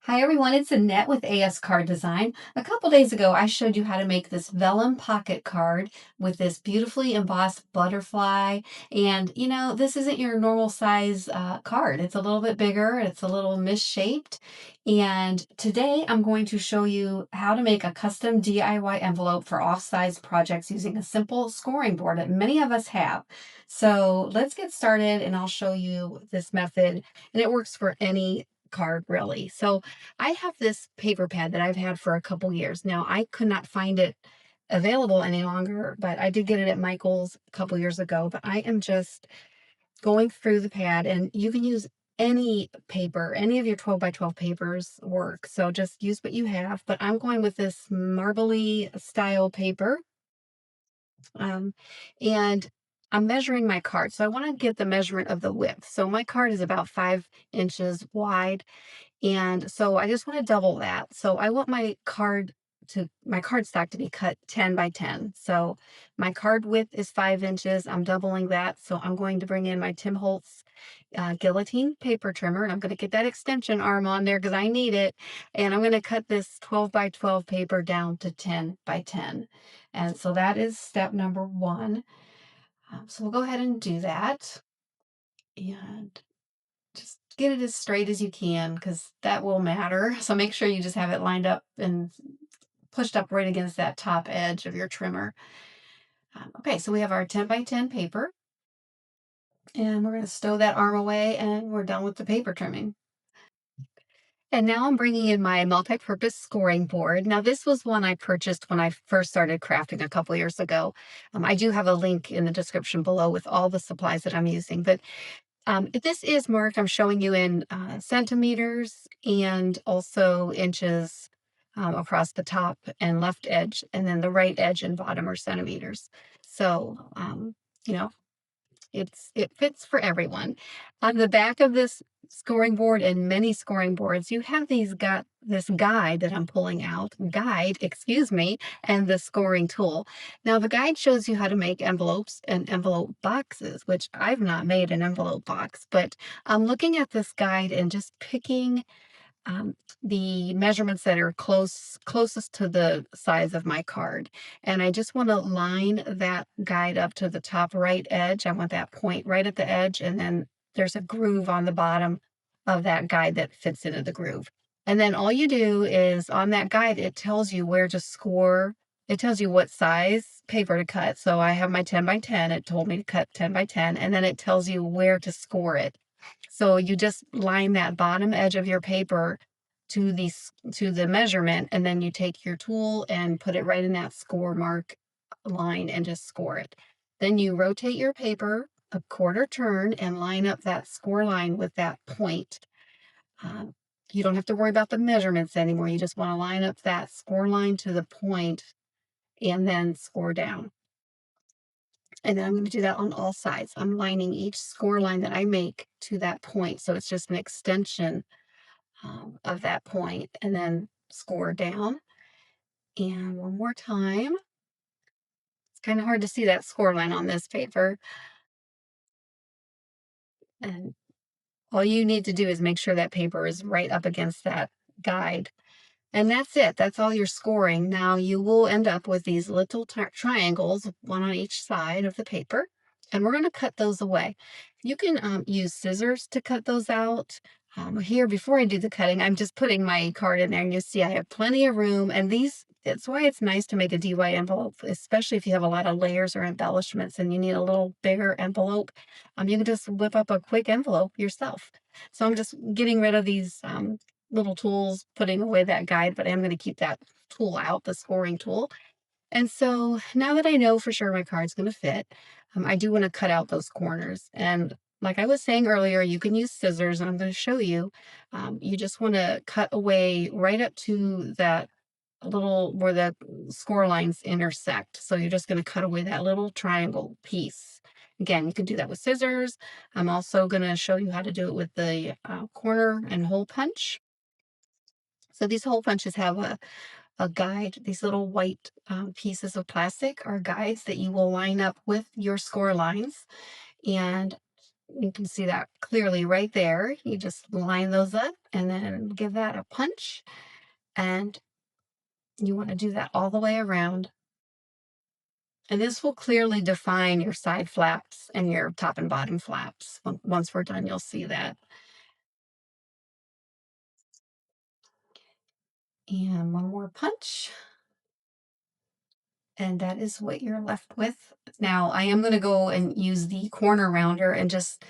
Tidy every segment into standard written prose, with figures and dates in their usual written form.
Hi everyone, it's Annette with ASCardDesign. A couple days ago, I showed you how to make this vellum pocket card with this beautifully embossed butterfly. And this isn't your normal size card. It's a little bit bigger, it's a little misshapen. And today I'm going to show you how to make a custom DIY envelope for off-size projects using a simple scoring board that many of us have. So let's get started and I'll show you this method. And it works for any card really. So I have this paper pad that I've had for a couple years. Now, I could not find it available any longer, but I did get it at Michael's a couple years ago. But I am just going through the pad, and you can use any paper, any of your 12 by 12 papers work. So just use what you have. But I'm going with this marbly style paper. Um, and I'm measuring my card. So I want to get the measurement of the width. So my card is about 5 inches wide. And so I just want to double that. So I want my cardstock to be cut 10 by 10. So my card width is 5 inches. I'm doubling that. So I'm going to bring in my Tim Holtz guillotine paper trimmer. And I'm going to get that extension arm on there because I need it. And I'm going to cut this 12 by 12 paper down to 10 by 10. And so that is step number one. So we'll go ahead and do that. And just get it as straight as you can because that will matter. So make sure you just have it lined up and pushed up right against that top edge of your trimmer. Okay, so we have our 10 by 10 paper, and we're going to stow that arm away, and we're done with the paper trimming. And now I'm bringing in my multi-purpose scoring board. Now, this was one I purchased when I first started crafting a couple years ago. I do have a link in the description below with all the supplies that I'm using, but this is marked, I'm showing you in centimeters and also inches across the top and left edge, and then the right edge and bottom are centimeters. So, you know, it fits for everyone. On the back of this scoring board and many scoring boards, you have got this guide that I'm pulling out, excuse me, and the scoring tool. Now the guide shows you how to make envelopes and envelope boxes, which I've not made an envelope box, but I'm looking at this guide and just picking the measurements that are closest to the size of my card. And I just want to line that guide up to the top right edge. I want that point right at the edge, and then there's a groove on the bottom of that guide that fits into the groove. And then all you do is on that guide, it tells you where to score. It tells you what size paper to cut. So I have my 10 by 10. It told me to cut 10 by 10, and then it tells you where to score it. So you just line that bottom edge of your paper to the measurement, and then you take your tool and put it right in that score mark line and just score it. Then you rotate your paper a quarter turn and line up that score line with that point. You don't have to worry about the measurements anymore. You just want to line up that score line to the point and then score down. And then I'm going to do that on all sides. I'm lining each score line that I make to that point. So it's just an extension of that point, and then score down. And one more time. It's kind of hard to see that score line on this paper. And all you need to do is make sure that paper is right up against that guide. And that's it. That's all your scoring. Now you will end up with these little triangles, one on each side of the paper. And we're going to cut those away. You can use scissors to cut those out. Here, before I do the cutting, I'm just putting my card in there, and you see I have plenty of room. And it's why it's nice to make a DIY envelope, especially if you have a lot of layers or embellishments and you need a little bigger envelope. You can just whip up a quick envelope yourself. So I'm just getting rid of these little tools, putting away that guide, but I'm going to keep that tool out, the scoring tool. And so now that I know for sure my card's going to fit, I do want to cut out those corners. And like I was saying earlier, you can use scissors, and I'm going to show you. You just want to cut away right up to that little where the score lines intersect. So you're just going to cut away that little triangle piece. Again, you can do that with scissors. I'm also going to show you how to do it with the corner and hole punch. So these hole punches have a guide. These little white pieces of plastic are guides that you will line up with your score lines. And You can see that clearly right there. You just line those up and then give that a punch. And you want to do that all the way around. And this will clearly define your side flaps and your top and bottom flaps. Once we're done, you'll see that. And one more punch. And that is what you're left with. Now, I am going to go and use the corner rounder and just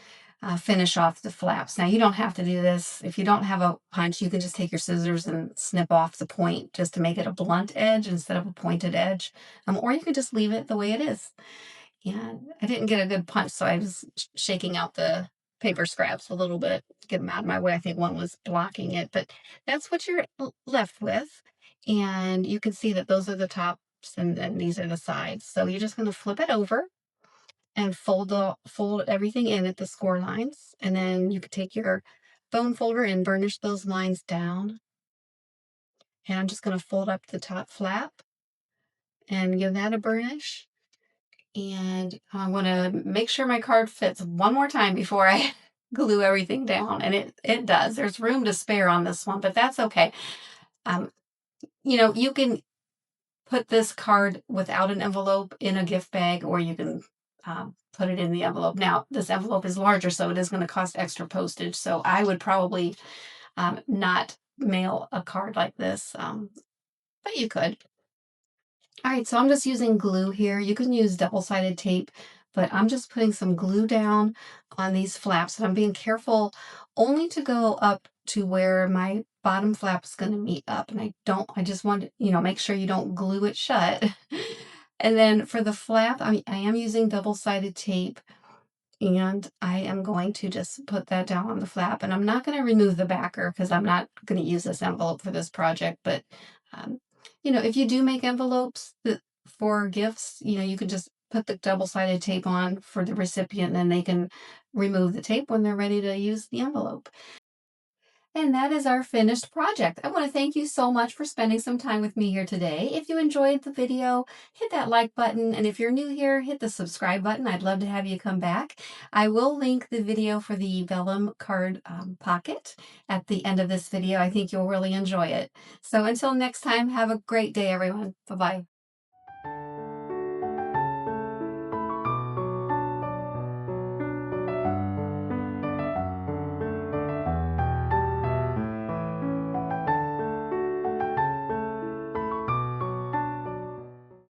finish off the flaps. Now, you don't have to do this. If you don't have a punch, you can just take your scissors and snip off the point just to make it a blunt edge instead of a pointed edge. Or you can just leave it the way it is. And I didn't get a good punch, so I was shaking out the paper scraps a little bit to get them out of my way. I think one was blocking it, but that's what you're left with. And you can see that those are the tops and then these are the sides. So you're just going to flip it over and fold everything in at the score lines. And then you could take your bone folder and burnish those lines down. And I'm just going to fold up the top flap and give that a burnish. And I want to make sure my card fits one more time before I glue everything down. And it does. There's room to spare on this one, but that's okay. Um, you can put this card without an envelope in a gift bag, or you can put it in the envelope. Now, this envelope is larger, so it is going to cost extra postage. So I would probably not mail a card like this, but you could. All right, so I'm just using glue here. You can use double-sided tape, but I'm just putting some glue down on these flaps, and I'm being careful only to go up to where my bottom flap is going to meet up. And I just want to, make sure you don't glue it shut. And then for the flap, I am using double-sided tape. And I am going to just put that down on the flap, and I'm not going to remove the backer because I'm not going to use this envelope for this project. But, um, if you do make envelopes for gifts, you can just put the double-sided tape on for the recipient, and then they can remove the tape when they're ready to use the envelope. And that is our finished project. I want to thank you so much for spending some time with me here today. If you enjoyed the video, hit that like button. And if you're new here, hit the subscribe button. I'd love to have you come back. I will link the video for the vellum card pocket at the end of this video. I think you'll really enjoy it. So until next time, have a great day, everyone. Bye-bye.